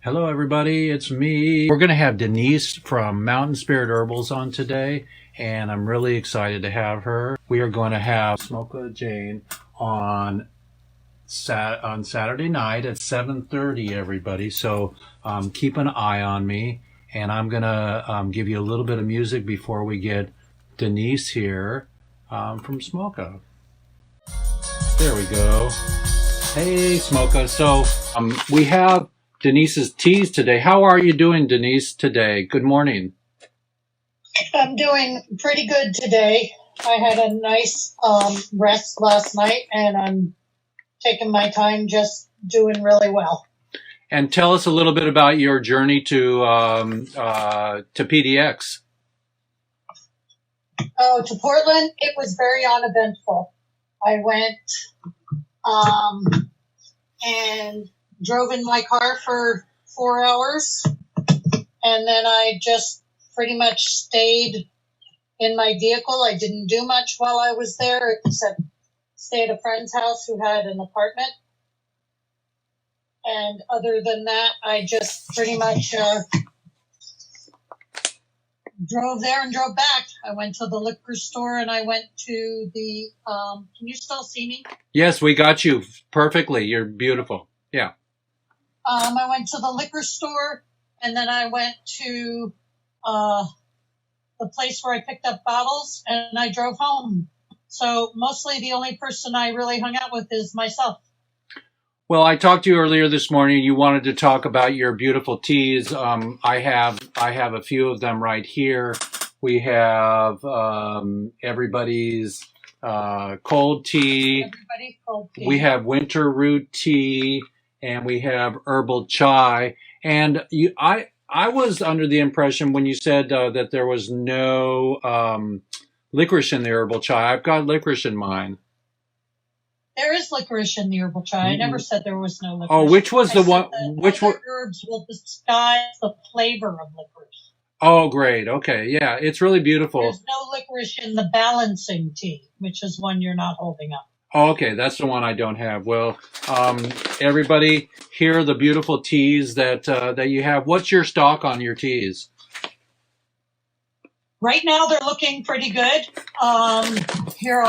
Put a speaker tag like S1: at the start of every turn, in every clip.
S1: Hello, everybody. It's me. We're going to have Denise from Mountain Spirit Herbals on today, and I'm really excited to have her. We are going to have Smoka Jane on Saturday night at 7:30. Everybody, so keep an eye on me, and I'm going to give you a little bit of music before we get Denise here from Smoka. There we go. Hey, Smoka. So we have Denise's teas today. How are you doing, Denise, today? Good morning.
S2: I'm doing pretty good today. I had a nice rest last night, and I'm taking my time just doing really well.
S1: And tell us a little bit about your journey to PDX.
S2: Oh, to Portland, it was very uneventful. I went and drove in my car for 4 hours, and then I just pretty much stayed in my vehicle. I didn't do much while I was there except stay at a friend's house who had an apartment. And other than that, I just pretty much drove there and drove back. I went to the liquor store and I went to the, can you still see me?
S1: Yes, we got you perfectly. You're beautiful. Yeah.
S2: I went to the liquor store and then I went to the place where I picked up bottles and I drove home. So mostly the only person I really hung out with is myself.
S1: Well, I talked to you earlier this morning. You wanted to talk about your beautiful teas. I have a few of them right here. We have everybody's cold tea.
S2: Everybody's cold tea.
S1: We have winter root tea, and we have herbal chai. And I was under the impression when you said that there was no licorice in the herbal chai. I've got licorice in mine.
S2: There is licorice in the herbal chai. I never said there was no licorice.
S1: Oh, which was the one? Which one?
S2: Herbs will disguise the flavor of licorice.
S1: Oh, great. Okay, yeah, it's really beautiful.
S2: There's no licorice in the balancing tea, which is one you're not holding up.
S1: Oh, okay, that's the one I don't have. Well, everybody, here are the beautiful teas that you have. What's your stock on your teas?
S2: Right now, they're looking pretty good. Here,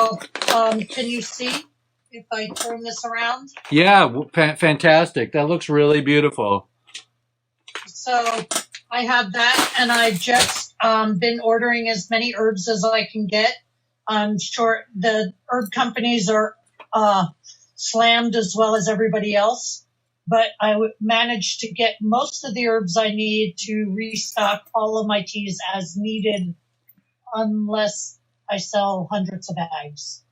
S2: can you see? If I turn this around.
S1: Yeah, fantastic. That looks really beautiful.
S2: So I have that, and I've just been ordering as many herbs as I can get. I'm sure the herb companies are slammed as well as everybody else, but I managed to get most of the herbs I need to restock all of my teas as needed, unless I sell hundreds of bags.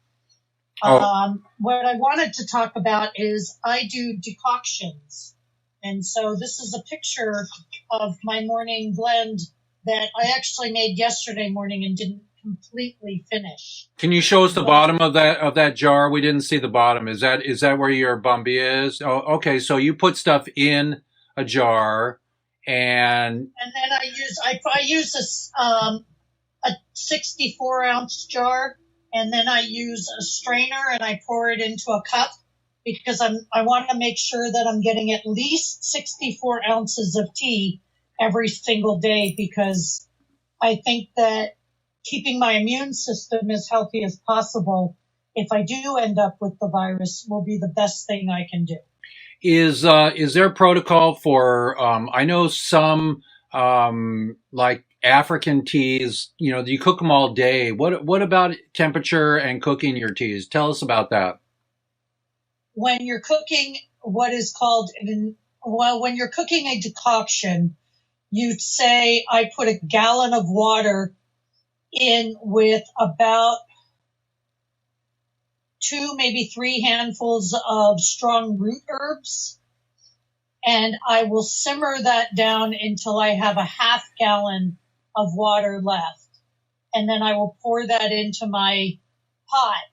S1: Oh.
S2: What I wanted to talk about is I do decoctions. And so this is a picture of my morning blend that I actually made yesterday morning and didn't completely finish.
S1: Can you show us the bottom of that jar? We didn't see the bottom. Is that where your Bumby is? Oh, okay. So you put stuff in a jar and
S2: then I use a 64-ounce jar. And then I use a strainer and I pour it into a cup because I want to make sure that I'm getting at least 64 ounces of tea every single day, because I think that keeping my immune system as healthy as possible, if I do end up with the virus, will be the best thing I can do.
S1: Is there a protocol for, I know some like African teas, do you cook them all day? What about temperature and cooking your teas? Tell us about that.
S2: When you're cooking when you're cooking a decoction, you'd say I put a gallon of water in with about 2, maybe 3 handfuls of strong root herbs. And I will simmer that down until I have a half gallon of water left. And then I will pour that into my pot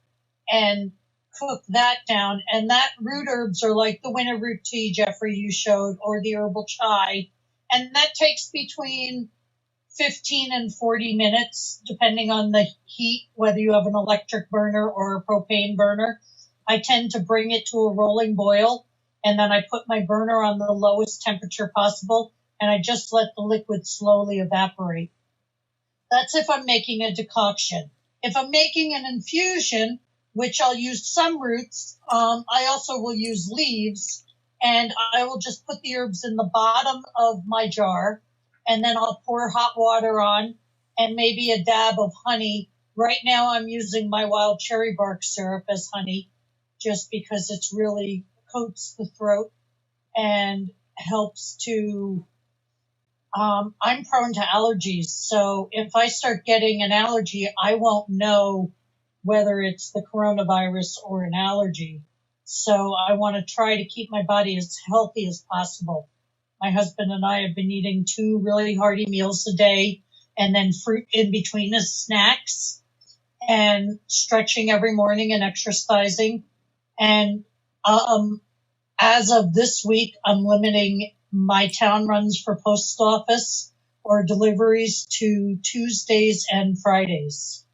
S2: and cook that down. And that root herbs are like the winter root tea, Jeffrey, you showed, or the herbal chai. And that takes between 15 and 40 minutes, depending on the heat, whether you have an electric burner or a propane burner. I tend to bring it to a rolling boil and then I put my burner on the lowest temperature possible, and I just let the liquid slowly evaporate. That's if I'm making a decoction. If I'm making an infusion, which I'll use some roots, I also will use leaves, and I will just put the herbs in the bottom of my jar, and then I'll pour hot water on and maybe a dab of honey. Right now I'm using my wild cherry bark syrup as honey just because it's really coats the throat and helps to I'm prone to allergies, so if I start getting an allergy, I won't know whether it's the coronavirus or an allergy. So I want to try to keep my body as healthy as possible. My husband and I have been eating 2 really hearty meals a day and then fruit in between as snacks and stretching every morning and exercising. And as of this week, I'm limiting my town runs for post office or deliveries to Tuesdays and Fridays.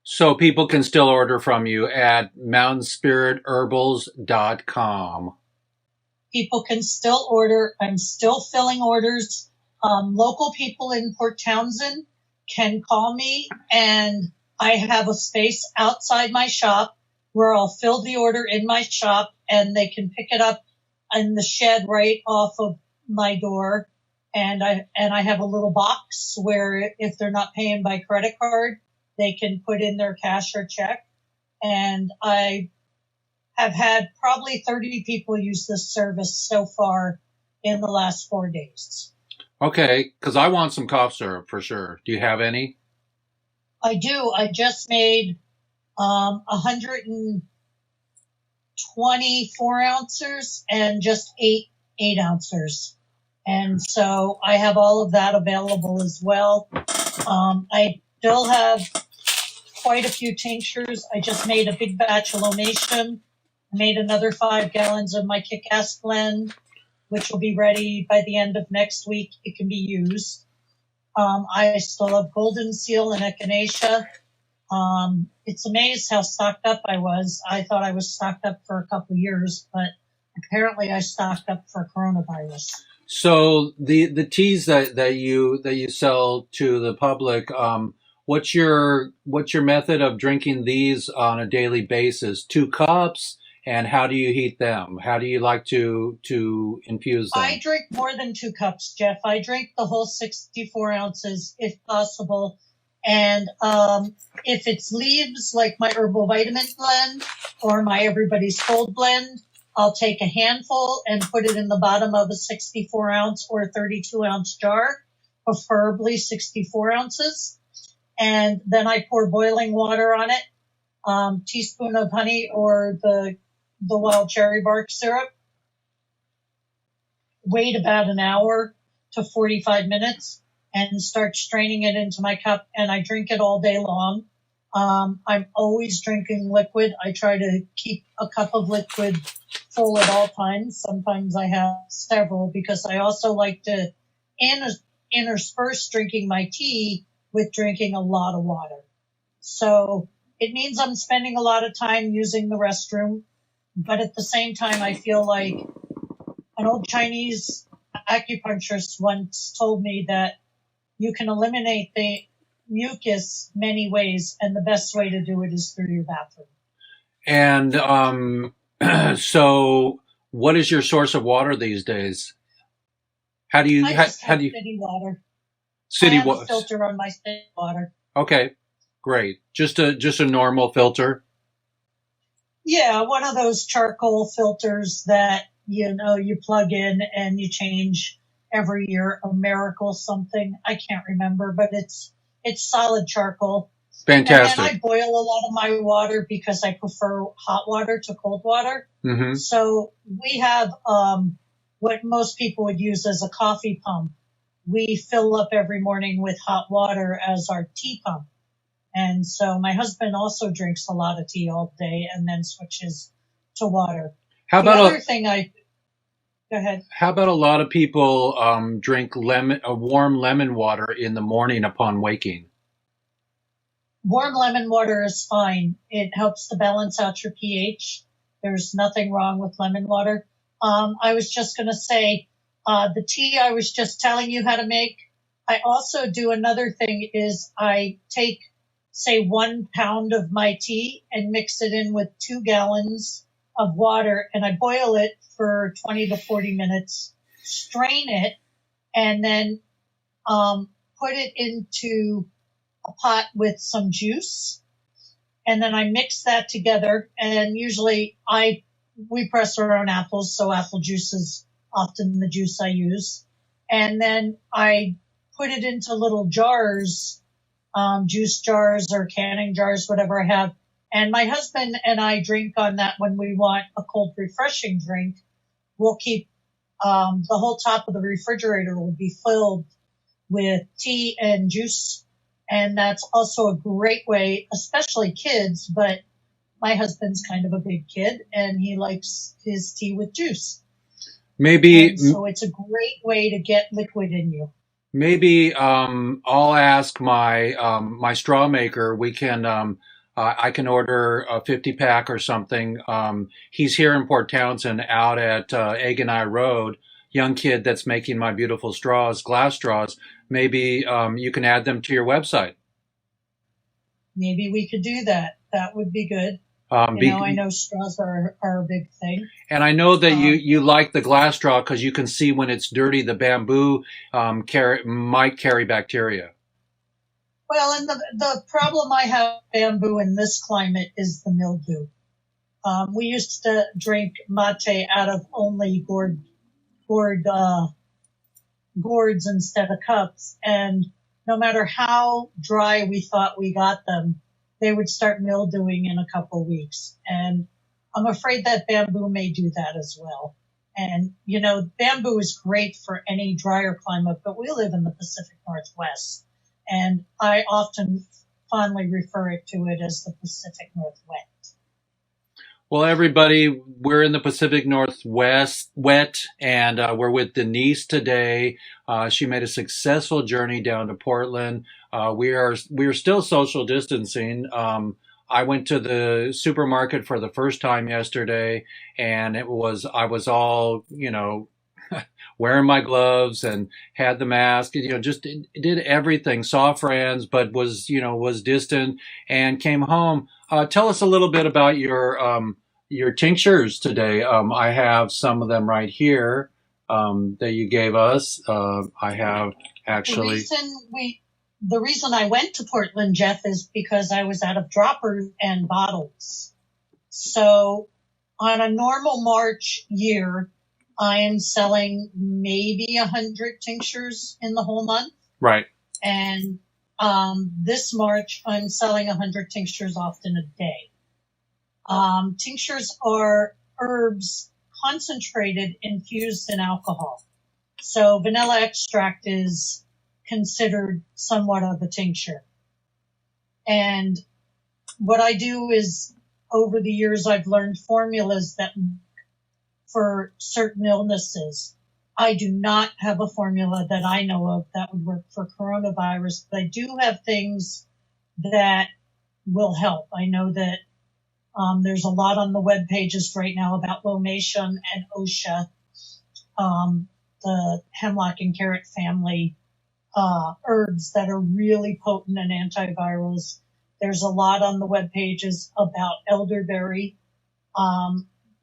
S1: So people can still order from you at mountainspiritherbals.com.
S2: People can still order. I'm still filling orders. Local people in Port Townsend can call me, and I have a space outside my shop where I'll fill the order in my shop, and they can pick it up in the shed right off of my door. And I have a little box where if they're not paying by credit card, they can put in their cash or check. And I have had probably 30 people use this service so far in the last 4 days.
S1: Okay, because I want some cough syrup for sure. Do you have any?
S2: I do. I just made 124 ounces and just 8 ounces. And so I have all of that available as well. I still have quite a few tinctures. I just made a big batch of Lonation. I made another 5 gallons of my Kick-Ass blend, which will be ready by the end of next week. It can be used. I still have Golden Seal and Echinacea. It's amazed how stocked up I was. I thought I was stocked up for a couple of years, but apparently I stocked up for coronavirus.
S1: So the teas that you sell to the public, what's your method of drinking these on a daily basis? 2 cups, and how do you heat them? How do you like to infuse them?
S2: I drink more than 2 cups, Jeff. I drink the whole 64 ounces if possible. And if it's leaves like my herbal vitamin blend or my Everybody's Cold blend, I'll take a handful and put it in the bottom of a 64 ounce or 32 ounce jar, preferably 64 ounces. And then I pour boiling water on it, teaspoon of honey or the wild cherry bark syrup. Wait about an hour to 45 minutes and start straining it into my cup, and I drink it all day long. I'm always drinking liquid. I try to keep a cup of liquid full at all times. Sometimes I have several because I also like to intersperse drinking my tea with drinking a lot of water. So it means I'm spending a lot of time using the restroom, but at the same time, I feel like an old Chinese acupuncturist once told me that you can eliminate the mucus many ways, and the best way to do it is through your bathroom.
S1: And so, what is your source of water these days? How do you
S2: city water?
S1: City
S2: I have
S1: water
S2: a filter on my city water.
S1: Okay, great. Just a normal filter.
S2: Yeah, one of those charcoal filters that you plug in and you change every year. A Miracle something, I can't remember, but it's solid charcoal.
S1: Fantastic.
S2: And then I boil a lot of my water because I prefer hot water to cold water.
S1: Mm-hmm.
S2: So we have what most people would use as a coffee pump. We fill up every morning with hot water as our tea pump. And so my husband also drinks a lot of tea all day and then switches to water. Go ahead.
S1: How about a lot of people drink warm lemon water in the morning upon waking?
S2: Warm lemon water is fine. It helps to balance out your pH. There's nothing wrong with lemon water. I was just going to say, the tea I was just telling you how to make. I also do another thing is I take, say, 1 pound of my tea and mix it in with 2 gallons of water, and I boil it for 20 to 40 minutes, strain it, and then put it into a pot with some juice, and then I mix that together. And usually we press our own apples, so apple juice is often the juice I use. And then I put it into little jars, juice jars or canning jars, whatever I have. And my husband and I drink on that when we want a cold, refreshing drink. We'll keep the whole top of the refrigerator will be filled with tea and juice. And that's also a great way, especially kids, but my husband's kind of a big kid and he likes his tea with juice.
S1: Maybe,
S2: so it's a great way to get liquid in you.
S1: maybe I'll ask my straw maker. I can order a 50 pack or something. He's here in Port Townsend, out at Egg and I Road. Young kid that's making my beautiful straws, glass straws. Maybe you can add them to your website.
S2: Maybe we could do that. That would be good. I know straws are a big thing.
S1: And I know that you like the glass straw because you can see when it's dirty, the bamboo might carry bacteria.
S2: Well, and the problem I have with bamboo in this climate is the mildew. We used to drink mate out of only gourds instead of cups, and no matter how dry we thought we got them, they would start mildewing in a couple of weeks. And I'm afraid that bamboo may do that as well. And, bamboo is great for any drier climate, but we live in the Pacific Northwest, and I often fondly refer to it as the Pacific Northwest.
S1: Well, everybody, we're in the Pacific Northwest, and we're with Denise today. She made a successful journey down to Portland. We are still social distancing. I went to the supermarket for the first time yesterday, and I was all, wearing my gloves and had the mask, just did everything, saw friends, but was distant, and came home. Tell us a little bit about your tinctures today. I have some of them right here that you gave us. I have actually.
S2: The reason I went to Portland, Jeff, is because I was out of droppers and bottles. So on a normal March year, I am selling maybe 100 tinctures in the whole month.
S1: Right.
S2: And this March, I'm selling 100 tinctures often a day. Tinctures are herbs concentrated, infused in alcohol. So vanilla extract is considered somewhat of a tincture. And what I do is, over the years, I've learned formulas that for certain illnesses. I do not have a formula that I know of that would work for coronavirus, but I do have things that will help. I know that there's a lot on the web pages right now about Lomation and OSHA, the hemlock and carrot family herbs that are really potent and antivirals. There's a lot on the web pages about elderberry.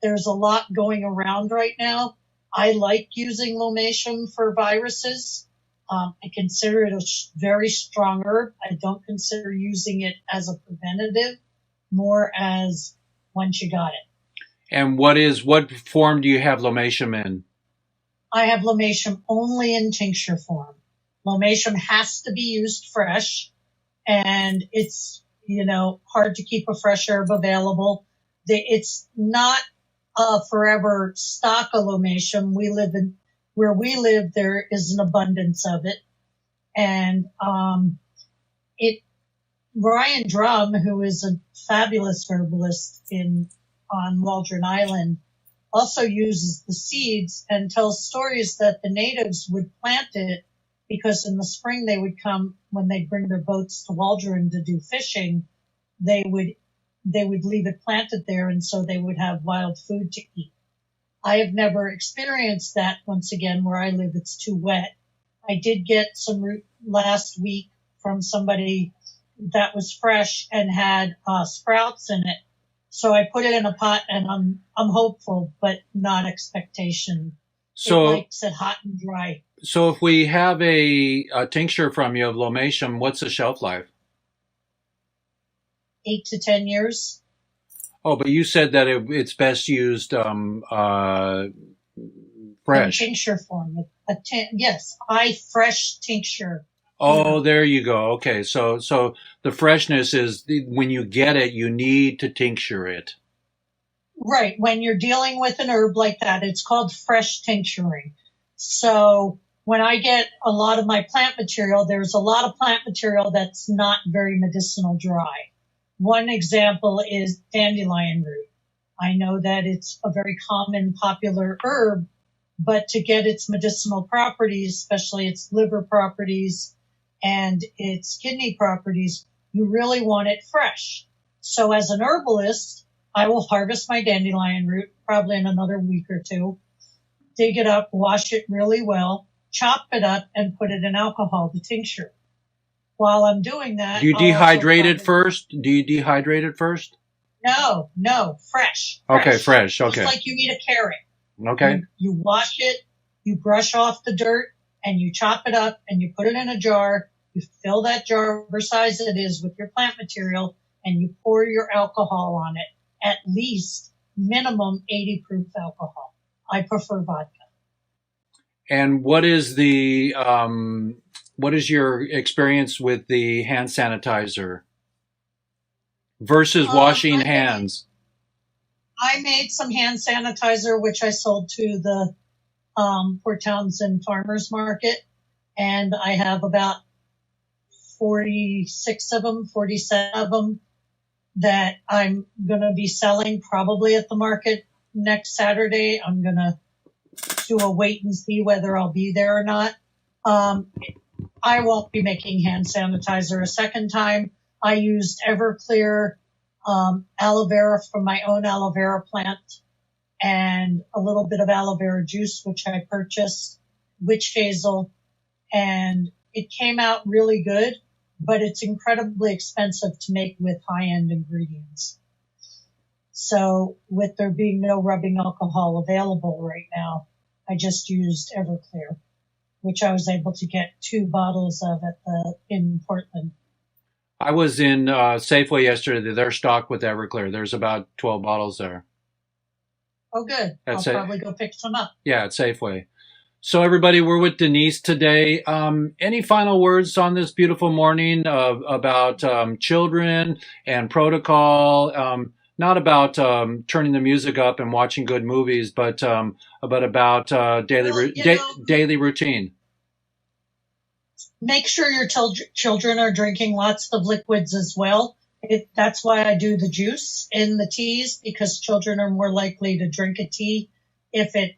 S2: There's a lot going around right now. I like using Lomation for viruses. I consider it a very strong herb. I don't consider using it as a preventative, more as once you got it.
S1: And what form do you have Lomation in?
S2: I have Lomation only in tincture form. Lomation has to be used fresh, and it's, hard to keep a fresh herb available. It's not a forever stock of Lomation. Where we live, there is an abundance of it. And Ryan Drum, who is a fabulous herbalist on Waldron Island, also uses the seeds and tells stories that the natives would plant it because in the spring they would come, when they bring their boats to Waldron to do fishing, they would leave it planted there, and so they would have wild food to eat. I have never experienced that. Once again, where I live, it's too wet. I did get some root last week from somebody that was fresh and had sprouts in it. So I put it in a pot, and I'm hopeful, but not expectation. It
S1: So,
S2: likes it hot and dry.
S1: so if we have a tincture from you of lomatium, what's the shelf life?
S2: 8 to 10 years.
S1: Oh, but you said that it's best used
S2: In
S1: fresh.
S2: tincture form. Yes, fresh tincture.
S1: Oh, there you go. Okay, so the freshness is when you get it, you need to tincture it.
S2: Right. When you're dealing with an herb like that, it's called fresh tincturing. So when I get a lot of my plant material, there's a lot of plant material that's not very medicinal dry. One example is dandelion root. I know that it's a very common, popular herb, but to get its medicinal properties, especially its liver properties and its kidney properties, you really want it fresh. So as an herbalist, I will harvest my dandelion root probably in another week or two, dig it up, wash it really well, chop it up, and put it in alcohol to tincture. While I'm doing that,
S1: Do you
S2: I'll also
S1: dehydrate it
S2: probably
S1: first? Do you dehydrate it first?
S2: no, fresh,
S1: Okay,
S2: fresh,
S1: fresh.
S2: just
S1: Okay.
S2: like you eat a carrot.
S1: Okay.
S2: You wash it, you brush off the dirt, and you chop it up, and you put it in a jar. You fill that jar, whatever size it is, with your plant material, and you pour your alcohol on it. At least minimum 80 proof alcohol. I prefer vodka.
S1: And what is your experience with the hand sanitizer versus washing hands?
S2: I made some hand sanitizer, which I sold to the Port Townsend Farmers Market, and I have about 46 of them, 47 of them that I'm going to be selling probably at the market next Saturday. I'm going to do a wait and see whether I'll be there or not. I won't be making hand sanitizer a second time. I used Everclear aloe vera from my own aloe vera plant and a little bit of aloe vera juice, which I purchased, witch hazel, and it came out really good, but it's incredibly expensive to make with high-end ingredients. So with there being no rubbing alcohol available right now, I just used Everclear, which I was able to get 2 bottles of in Portland.
S1: I was in Safeway yesterday. They're stocked with Everclear. There's about 12 bottles there.
S2: Oh, good.
S1: That's
S2: I'll
S1: it.
S2: probably go pick some up.
S1: Yeah, at Safeway. So everybody, we're with Denise today. Any final words on this beautiful morning about children and protocol? Not about turning the music up and watching good movies, but about daily routine.
S2: Make sure your children are drinking lots of liquids as well. That's why I do the juice in the teas, because children are more likely to drink a tea if it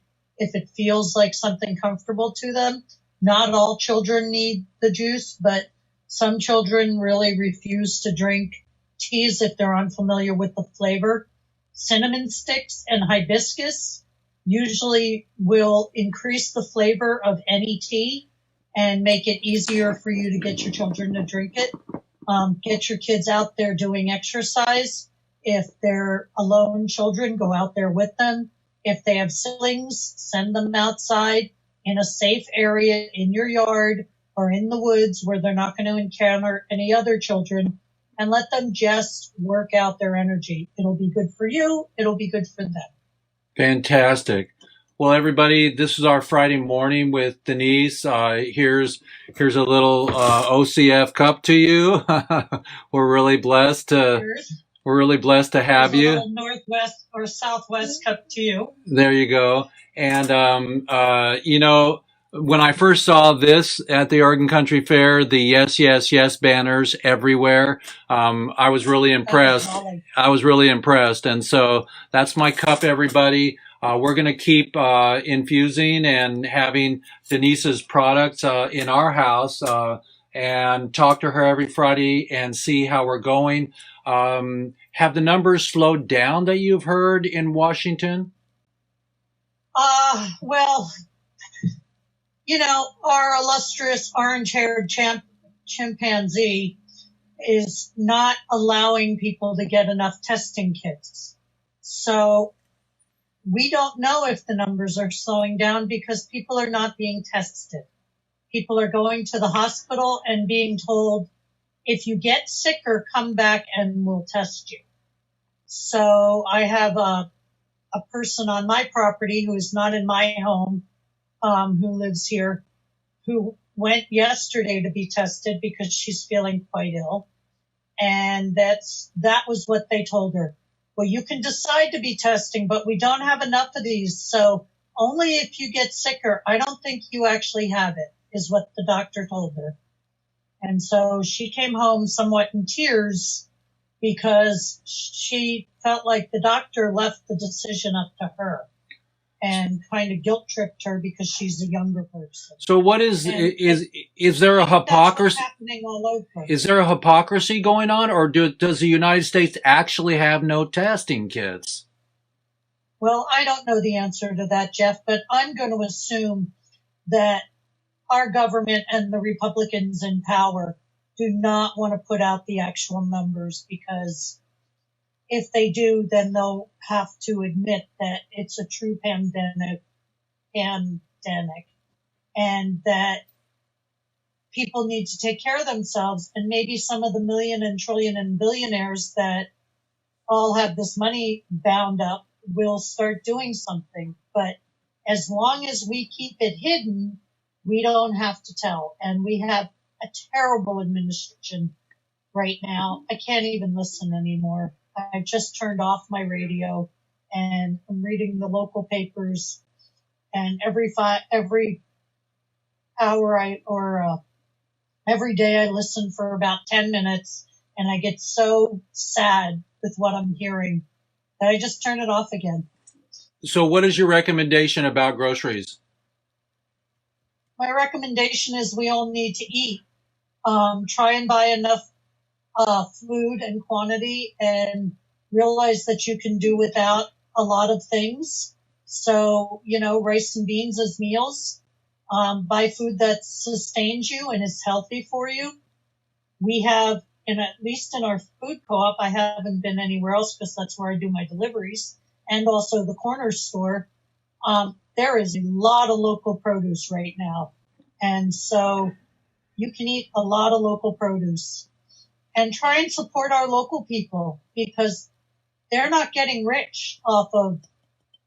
S2: feels like something comfortable to them. Not all children need the juice, but some children really refuse to drink teas if they're unfamiliar with the flavor. Cinnamon sticks and hibiscus usually will increase the flavor of any tea and make it easier for you to get your children to drink it. Get your kids out there doing exercise. If they're alone children, go out there with them. If they have siblings, send them outside in a safe area in your yard or in the woods where they're not going to encounter any other children, and let them just work out their energy. It'll be good for you. It'll be good for them.
S1: Fantastic. Well, everybody, this is our Friday morning with Denise. Here's a little OCF cup to you. We're really blessed to have you.
S2: A little northwest or southwest cup to you.
S1: There you go. And when I first saw this at the Oregon Country Fair, the yes, yes, yes banners everywhere, I was really impressed. And so that's my cup, everybody. We're going to keep infusing and having Denise's products in our house and talk to her every Friday and see how we're going. Have the numbers slowed down that you've heard in Washington?
S2: Well, our illustrious orange-haired chimpanzee is not allowing people to get enough testing kits. So we don't know if the numbers are slowing down because people are not being tested. People are going to the hospital and being told, if you get sicker, come back and we'll test you. So I have a person on my property who is not in my home, who lives here, who went yesterday to be tested because she's feeling quite ill. And that was what they told her. Well, you can decide to be testing, but we don't have enough of these. So only if you get sicker. I don't think you actually have it, is what the doctor told her. And so she came home somewhat in tears because she felt like the doctor left the decision up to her and kind of guilt tripped her because she's a younger person.
S1: So what is there a hypocrisy?
S2: That's happening all over.
S1: Is there a hypocrisy going on, or does the United States actually have no testing kits?
S2: Well, I don't know the answer to that, Jeff, but I'm going to assume that our government and the Republicans in power do not want to put out the actual numbers, because if they do, then they'll have to admit that it's a true pandemic, and that people need to take care of themselves. And maybe some of the million and trillion and billionaires that all have this money bound up will start doing something. But as long as we keep it hidden, we don't have to tell. And we have a terrible administration right now. I can't even listen anymore. I just turned off my radio and I'm reading the local papers. And every hour every day I listen for about 10 minutes, and I get so sad with what I'm hearing that I just turn it off again.
S1: So what is your recommendation about groceries?
S2: My recommendation is we all need to eat. Try and buy enough food and quantity, and realize that you can do without a lot of things. So, rice and beans as meals. Buy food that sustains you and is healthy for you. We have, and at least in our food co-op, I haven't been anywhere else because that's where I do my deliveries, and also the corner store. There is a lot of local produce right now. And so you can eat a lot of local produce. And try and support our local people, because they're not getting rich off of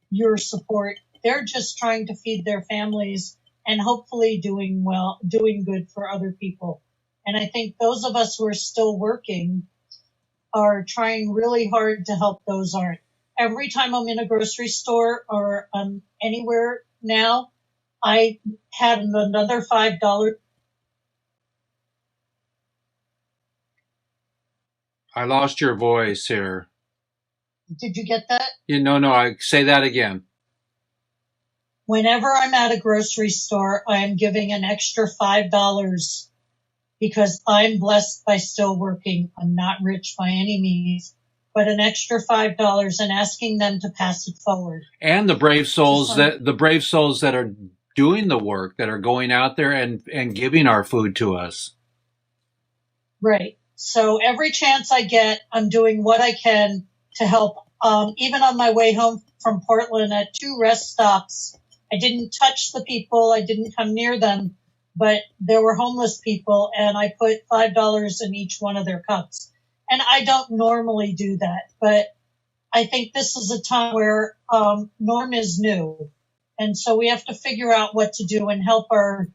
S2: your support. They're just trying to feed their families and hopefully doing good for other people. And I think those of us who are still working are trying really hard to help those aren't. Every time I'm in a grocery store or anywhere now, I had another $5.
S1: I lost your voice here.
S2: Did you get that?
S1: No, I say that again.
S2: Whenever I'm at a grocery store, I am giving an extra $5 because I'm blessed by still working. I'm not rich by any means, but an extra $5 and asking them to pass it forward.
S1: And the brave souls that are doing the work, that are going out there and giving our food to us.
S2: Right. So every chance I get, I'm doing what I can to help. Even on my way home from Portland at 2 rest stops, I didn't touch the people. I didn't come near them, but there were homeless people, and I put $5 in each one of their cups. And I don't normally do that, but I think this is a time where norm is new. And so we have to figure out what to do and help our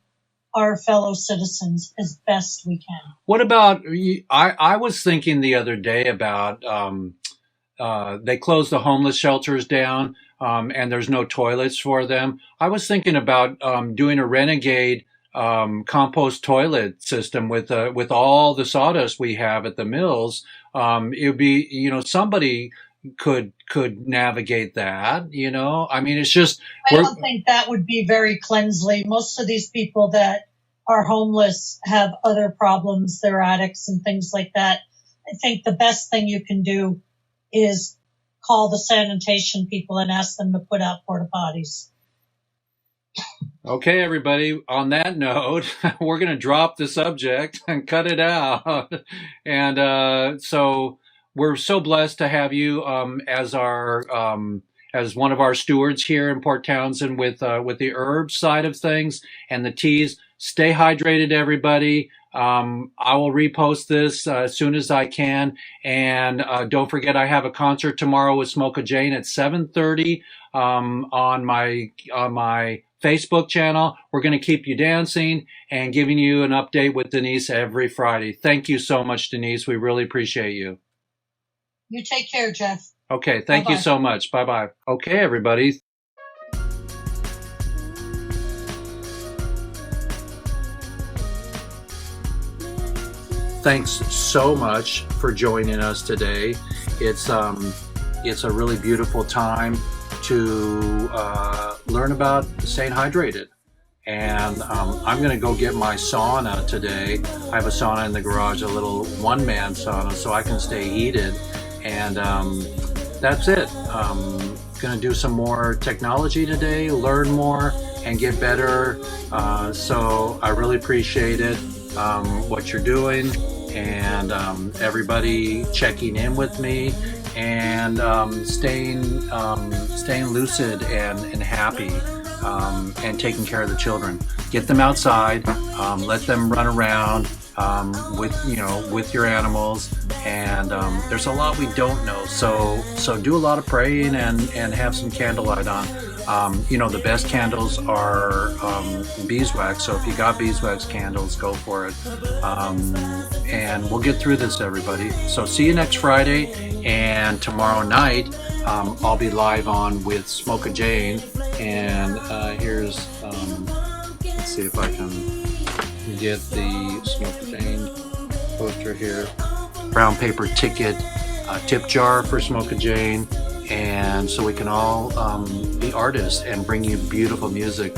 S2: fellow citizens as best we can.
S1: What about, I was thinking the other day about, they closed the homeless shelters down, and there's no toilets for them. I was thinking about doing a renegade compost toilet system with all the sawdust we have at the mills. It would be, somebody could navigate that, I mean, it's just,
S2: I don't think that would be very cleansely. Most of these people that are homeless have other problems. They're addicts and things like that. I think the best thing you can do is call the sanitation people and ask them to put out porta potties.
S1: Okay, everybody, on that note, we're going to drop the subject and cut it out. And so we're so blessed to have you as our as one of our stewards here in Port Townsend with the herbs side of things and the teas. Stay hydrated, everybody. I will repost this as soon as I can. And don't forget, I have a concert tomorrow with Smoke Jane at 7:30 on my Facebook channel. We're going to keep you dancing and giving you an update with Denise every Friday. Thank you so much, Denise. We really appreciate you.
S2: You take care, Jeff.
S1: Okay, thank you so much. Bye-bye. Okay, everybody. Thanks so much for joining us today. It's a really beautiful time to learn about staying hydrated. And I'm going to go get my sauna today. I have a sauna in the garage, a little one-man sauna, so I can stay heated. And that's it. Going to do some more technology today, learn more, and get better. So I really appreciate it, what you're doing, and everybody checking in with me, and staying lucid and happy, and taking care of the children. Get them outside, let them run around with your animals, and there's a lot we don't know. So do a lot of praying and have some candlelight on. The best candles are beeswax. So if you got beeswax candles, go for it. And we'll get through this, everybody. So see you next Friday, and tomorrow night I'll be live on with Smoke Jane. And here's let's see if I can get the Smoke Jane poster here. Brown paper ticket, tip jar for Smoke Jane. And so we can all be artists and bring you beautiful music.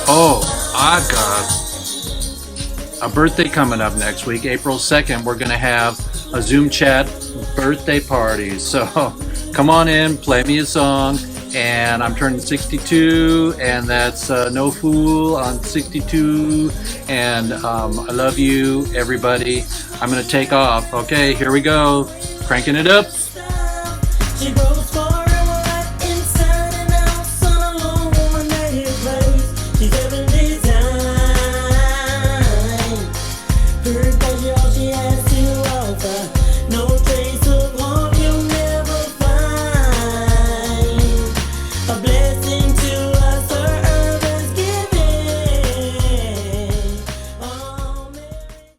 S1: Oh, I've got a birthday coming up next week, April 2nd. We're going to have a Zoom chat birthday party. So come on in, play me a song. And I'm turning 62, and that's No Fool on 62. And I love you, everybody. I'm going to take off. Okay, here we go. Cranking it up.
S3: She grows forever inside and out, sun alone on my native place. She's heavenly time. Her culture, all she has to offer. No